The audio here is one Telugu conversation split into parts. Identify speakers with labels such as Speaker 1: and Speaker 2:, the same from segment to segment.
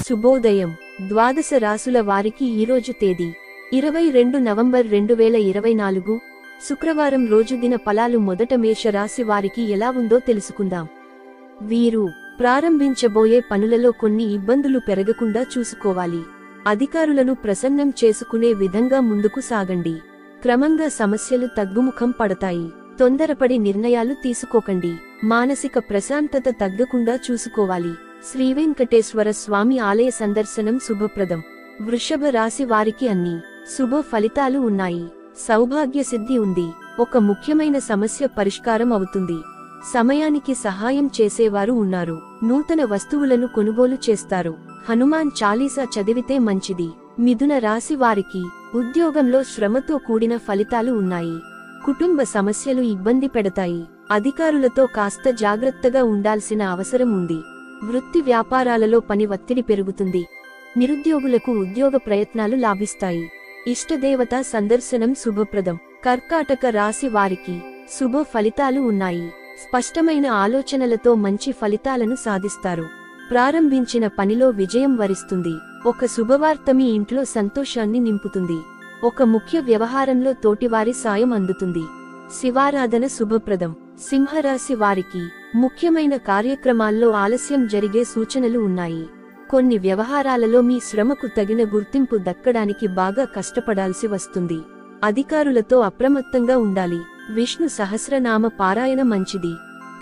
Speaker 1: శుభోదయం. ద్వాదశ రాసుల వారికి ఈరోజు తేదీ 22 నవంబర్ 2024 శుక్రవారం రోజు దిన ఫలాలు. మొదట మేష రాశి వారికి ఎలా ఉందో తెలుసుకుందాం. వీరు ప్రారంభించబోయే పనులలో కొన్ని ఇబ్బందులు పెరగకుండా చూసుకోవాలి. అధికారులను ప్రసన్నం చేసుకునే విధంగా ముందుకు సాగండి. క్రమంగా సమస్యలు తగ్గుముఖం పడతాయి. తొందరపడి నిర్ణయాలు తీసుకోకండి. మానసిక ప్రశాంతత తగ్గకుండా చూసుకోవాలి. శ్రీ వెంకటేశ్వర స్వామి ఆలయ సందర్శనం శుభప్రదం. వృషభ రాశి వారికి అన్ని శుభ ఫలితాలు ఉన్నాయి. సౌభాగ్య సిద్ధి ఉంది. ఒక ముఖ్యమైన సమస్య పరిష్కారం అవుతుంది. సమయానికి సహాయం చేసేవారు ఉన్నారు. నూతన వస్తువులను కొనుగోలు చేస్తారు. హనుమాన్ చాలీసా చదివితే మంచిది. మిథున రాశి వారికి ఉద్యోగంలో శ్రమతో కూడిన ఫలితాలు ఉన్నాయి. కుటుంబ సమస్యలు ఇబ్బంది పెడతాయి. అధికారులతో కాస్త జాగ్రత్తగా ఉండాల్సిన అవసరం ఉంది. వృత్తి వ్యాపారాలలో పని ఒత్తిడి పెరుగుతుంది. నిరుద్యోగులకు ఉద్యోగ ప్రయత్నాలు లాభిస్తాయి. ఇష్టదేవత సందర్శనం శుభప్రదం. కర్కాటక రాశి వారికి శుభ ఫలితాలు ఉన్నాయి. స్పష్టమైన ఆలోచనలతో మంచి ఫలితాలను సాధిస్తారు. ప్రారంభించిన పనిలో విజయం వరిస్తుంది. ఒక శుభవార్త మీ ఇంట్లో సంతోషాన్ని నింపుతుంది. ఒక ముఖ్య వ్యవహారంలో తోటివారి సాయం అందుతుంది. శివారాధన శుభప్రదం. సింహరాశి వారికి ముఖ్యమైన కార్యక్రమాల్లో ఆలస్యం జరిగే సూచనలు ఉన్నాయి. కొన్ని వ్యవహారాలలో మీ శ్రమకు తగిన గుర్తింపు దక్కడానికి బాగా కష్టపడాల్సి వస్తుంది. అధికారులతో అప్రమత్తంగా ఉండాలి. విష్ణు సహస్రనామ పారాయణ మంచిది.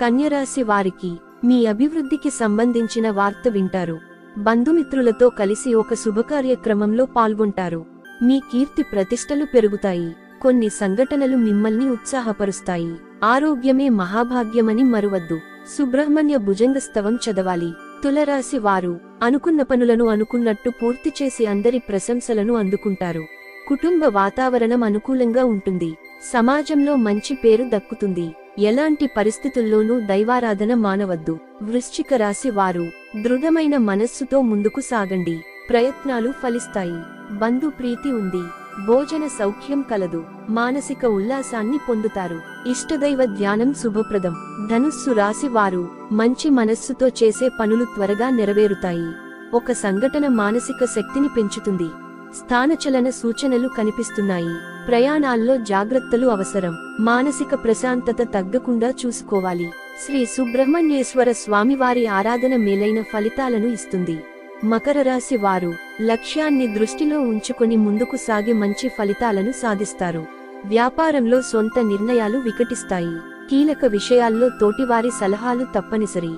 Speaker 1: కన్యరాశి వారికి మీ అభివృద్ధికి సంబంధించిన వార్త వింటారు. బంధుమిత్రులతో కలిసి ఒక శుభకార్యక్రమంలో పాల్గొంటారు. మీ కీర్తి ప్రతిష్టలు పెరుగుతాయి. కొన్ని సంఘటనలు మిమ్మల్ని ఉత్సాహపరుస్తాయి. ఆరోగ్యమే మహాభాగ్యమని మరువద్దు. సుబ్రహ్మణ్య భుజంగస్తవం చదవాలి. తులరాశి వారు అనుకున్న పనులను అనుకున్నట్టు పూర్తి చేసి అందరి ప్రశంసలను అందుకుంటారు. కుటుంబ వాతావరణం అనుకూలంగా ఉంటుంది. సమాజంలో మంచి పేరు దక్కుతుంది. ఎలాంటి పరిస్థితుల్లోనూ దైవారాధన మానవద్దు. వృశ్చిక రాశి వారు దృఢమైన మనస్సుతో ముందుకు సాగండి. ప్రయత్నాలు ఫలిస్తాయి. బంధు ప్రీతి ఉంది. భోజన సౌఖ్యం కలదు. మానసిక ఉల్లాసాన్ని పొందుతారు. ఇష్టదైవ ధ్యానం శుభప్రదం. ధనుస్సు రాశి వారు మంచి మనస్సుతో చేసే పనులు త్వరగా నెరవేరుతాయి. ఒక సంఘటన మానసిక శక్తిని పెంచుతుంది. స్థానచలన సూచనలు కనిపిస్తున్నాయి. ప్రయాణాల్లో జాగ్రత్తలు అవసరం. మానసిక ప్రశాంతత తగ్గకుండా చూసుకోవాలి. శ్రీ సుబ్రహ్మణ్యేశ్వర స్వామివారి ఆరాధన మేలైన ఫలితాలను ఇస్తుంది. మకర రాశి వారు లక్ష్యాన్ని దృష్టిలో ఉంచుకొని ముందుకు సాగి మంచి ఫలితాలను సాధిస్తారు. వ్యాపారంలో సొంత నిర్ణయాలు వికటిస్తాయి. కీలక విషయాల్లో తోటివారి సలహాలు తప్పనిసరి.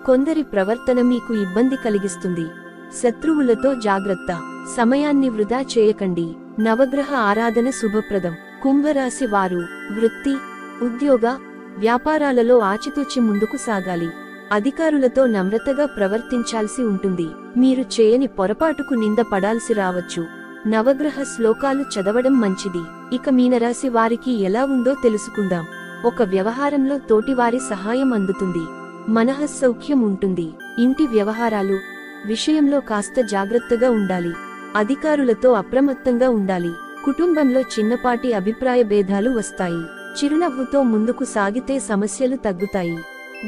Speaker 1: కొందరి ప్రవర్తన మీకు ఇబ్బంది కలిగిస్తుంది. శత్రువులతో జాగ్రత్త. సమయాన్ని వృధా చేయకండి. నవగ్రహ ఆరాధన శుభప్రదం. కుంభరాశి వారు వృత్తి, ఉద్యోగ, వ్యాపారాలలో ఆచితూచి ముందుకు సాగాలి. అధికారులతో నమ్రతగా ప్రవర్తించాల్సి ఉంటుంది. మీరు చేయని పొరపాటుకు నింద పడాల్సి రావచ్చు. నవగ్రహ శ్లోకాలు చదవడం మంచిది. ఇక మీనరాశి వారికి ఎలా ఉందో తెలుసుకుందాం. ఒక వ్యవహారంలో తోటివారి సహాయం అందుతుంది. మనఃసౌఖ్యం ఉంటుంది. ఇంటి వ్యవహారాలు విషయంలో కాస్త జాగ్రత్తగా ఉండాలి. అధికారులతో అప్రమత్తంగా ఉండాలి. కుటుంబంలో చిన్నపాటి అభిప్రాయ భేదాలు వస్తాయి. చిరునవ్వుతో ముందుకు సాగితే సమస్యలు తగ్గుతాయి.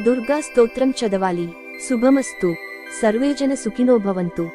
Speaker 1: దుర్గా స్తోత్రం చదవాలి. శుభమస్తు. సర్వేజన సుఖినో భవంతు.